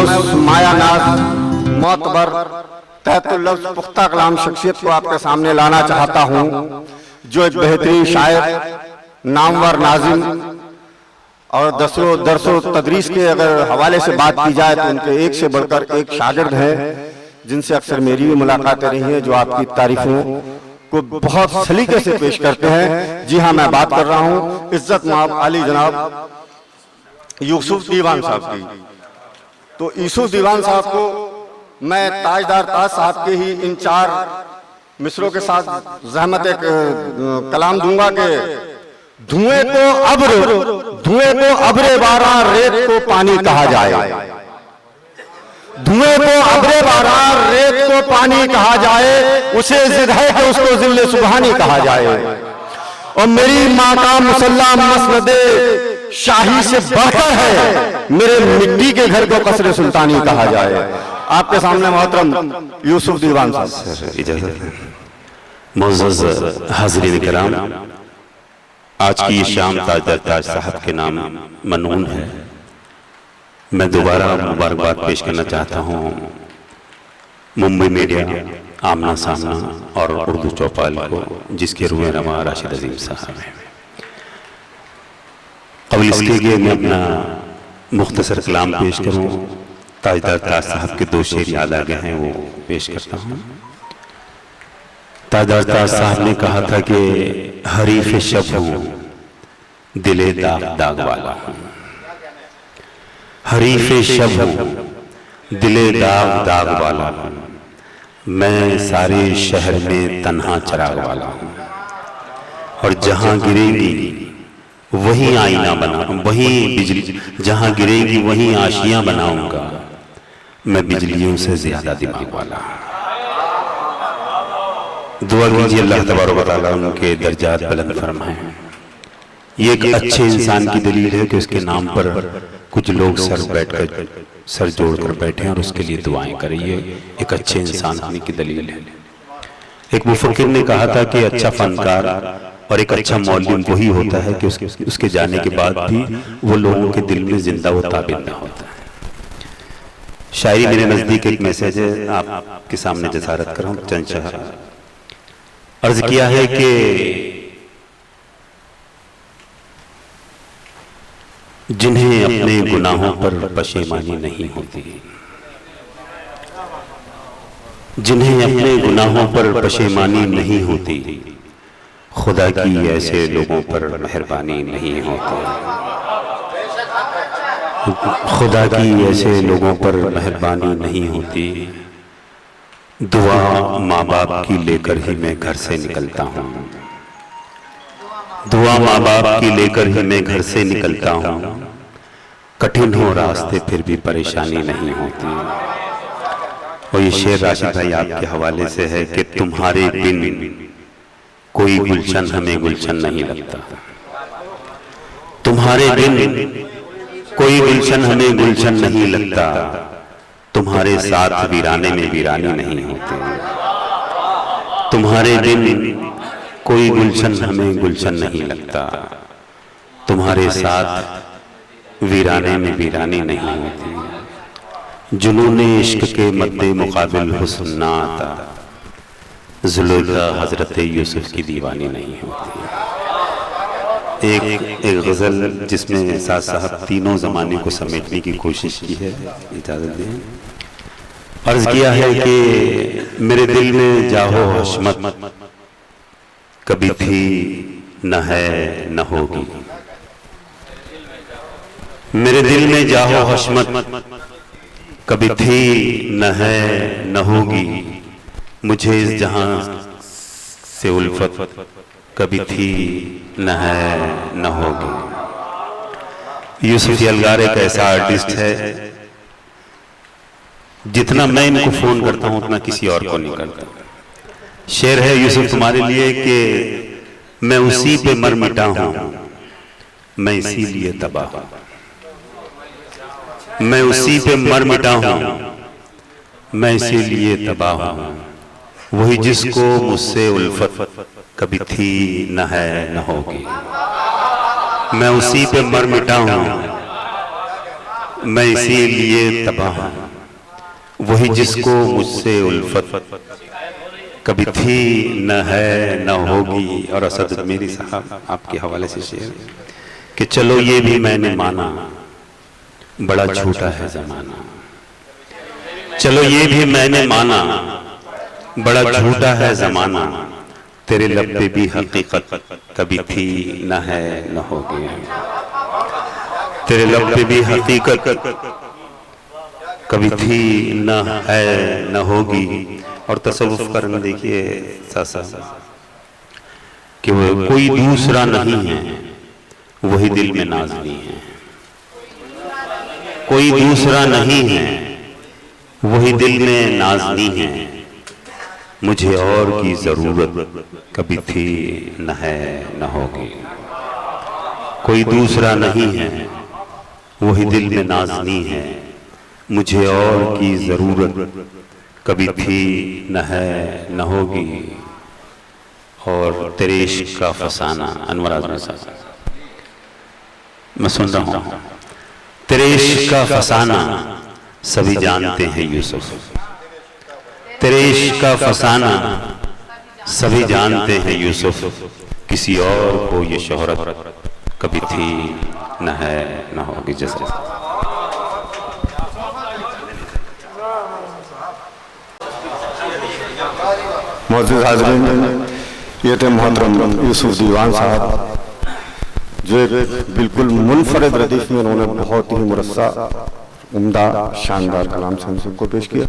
उस मायानाज मोतबर तहतुल लफ्ज़ पुख्ता कलाम शख्सियत को आपके सामने लाना चाहता हूँ, जो एक बेहतरीन शायर, नामवर नाजिम और दरसो तदरीस के अगर हवाले से बात की जाए तो उनके एक से बढ़कर एक शागिर्द हैं, जिनसे अक्सर मेरी भी मुलाकातें रही हैं, जो आपकी तारीफों को बहुत सलीके से पेश करते हैं। जी हाँ, मैं बात कर रहा हूँ इज्जत माब आली जनाब यूसुफ दीवान साहब की। तो यूसुफ दीवान साहब को मैं ताजदार ताज साहब के ही इन 4 मिसरों के साथ जहमत एक कलाम दूंगा कि धुएं को अब्रे बारा रेत को पानी कहा जाए, धुएं को अब्रे बारा रेत को पानी कहा जाए, उसे जिद है कि उसको जिल्ले सुबहानी कहा जाए। और मेरी माँ का मुसल्ला मसनदे शाही से बढ़कर है, मेरे मिट्टी के घर को कसरे सुल्तानी कहा जाए। आपके सामने मोहतरम यूसुफ दीवान साहब। इजाजत। मुअज़्ज़ज़ हाज़रीन किराम, आज की ये शाम ताजदार ताज साहब के नाम मनून है। मैं दोबारा मुबारकबाद पेश करना चाहता हूँ मुंबई मीडिया, आमना सामना और उर्दू चौपाल को, जिसके रूए रमा राशिद अजीम साहब हैं। कबल इसके लिए मैं अपना मुख्तसर कलाम पेश करूँ, ताजदार ताज साहब के 2 शेर याद आ गए हैं, वो पेश करता हूँ। ताजदार ताज साहब ने कहा था कि हरीफ शब हूँ, दिले दाग दाग वाला हूँ। हरीफ शब हूँ, दिले दाग दाग वाला हूँ। मैं सारे शहर में तन्हा चराग वाला हूँ, और जहाँ गिरेगी वहीं आईना बना, वहीं बिजली, जहाँ गिरेगी वहीं आशियाँ बनाऊंगा। मैं बिजलियों से ज्यादा दिमाग वाला हूँ। दुआ कीजिए अल्लाह तबारक व तआला उनके दर्जात बुलंद फरमाए। ये एक अच्छे इंसान की दलील है कि उसके नाम पर कुछ लोग सर जोड़कर बैठे हैं और उसके लिए दुआएं करें। ये एक अच्छे इंसान होने की दलील है। एक मुफक्किर ने कहा था कि अच्छा फनकार और एक अच्छा मौलवी वही होता है कि उसके जाने के बाद भी वो लोगों के दिल में जिंदा व ताबिंदा होता है। शायरी मेरे नजदीक एक मैसेज है, आपके सामने जसारत कर रहा हूँ। चंद अर्ज किया है कि जिन्हें अपने गुनाहों पर पशेमानी नहीं होती, जिन्हें अपने गुनाहों पर पशेमानी नहीं होती, खुदा की ऐसे लोगों पर मेहरबानी नहीं होती। खुदा की ऐसे लोगों पर मेहरबानी नहीं होती। दुआ माँ बाप की लेकर ही मैं घर से निकलता हूँ, दुआ माँ बाप की लेकर ही मैं घर से निकलता हूँ। कठिन हो रास्ते फिर भी परेशानी नहीं होती। और ये शेर राशिद भाई आपके हवाले से है कि तुम्हारे बिन कोई गुलशन हमें गुलशन नहीं लगता, तुम्हारे बिन कोई गुलशन हमें गुलशन नहीं लगता। तुम्हारे साथ वीराने में वीरानी नहीं होती। तुम्हारे बिन कोई गुलशन हमें गुलशन नहीं लगता। तुम्हारे साथ वीराने में वीरानी नहीं होती। जुनून इश्क के मद्दे मुकाबिल हुस्न ना आता। जुलेखा हजरत यूसुफ की दीवानी नहीं होती। एक गजल जिसमें साथ साहब तीनों जमाने को समेटने की कोशिश की है, इजाजत दें। अर्ज किया है कि मेरे दिल में जाहो हशमत कभी थी न है न होगी। मेरे दिल में जाहो हशमत कभी थी न है न होगी। मुझे इस जहां से उल्फत कभी थी न है न होगी। यूसुफ अलगार एक ऐसा आर्टिस्ट है, जितना मैं इनको फोन करता हूं उतना किसी और को नहीं करता। शेर है यूसुफ तुम्हारे लिए कि मैं उसी पे मर मिटा हूं, मैं इसीलिए तबाह हूं। मैं उसी पे मर मिटा हूं, मैं इसीलिए तबाह हूं। वही जिसको मुझसे उल्फत कभी थी न है न होगी। मैं उसी पे मर मिटा हूं, मैं इसीलिए तबाह हूं, वही जिसको मुझसे उल्फत कभी थी न है न होगी। और असद मेरी साहब आपके हवाले से शेर कि चलो ये भी मैंने माना, बड़ा झूठा है जमाना। चलो ये भी मैंने माना, बड़ा झूठा है जमाना। तेरे लब पे भी हकीकत कभी थी न है न होगी। तेरे लब पे भी हकीकत कभी थी न है न होगी। और तसव्वुफ करना देखिए सासा कि वो कोई दूसरा नहीं है, वही दिल में नाज़नी है। कोई दूसरा नहीं है, वही दिल में नाज़नी है। मुझे और की जरूरत कभी थी न है न होगी। कोई दूसरा नहीं है, वही दिल में नाज़नी है। मुझे और की जरूरत कभी थी न है न होगी। और तेरे इश्क का फसाना, अनवर आज़मी साहब मैं सुन रहा हूं। तेरे इश्क का फसाना सभी जानते हैं यूसुफ। तेरे इश्क का फसाना सभी जानते हैं यूसुफ। किसी और को ये शोहरत कभी थी न है न होगी। जैसे मौजूद हाज़रीन, ये थे मोहतरम यूसुफ दीवान साहब, जो एक बिल्कुल मुनफरिद रदीफ में उन्होंने बहुत ही मुरस्सा, उम्दा, शानदार कलाम से हम सबको पेश किया।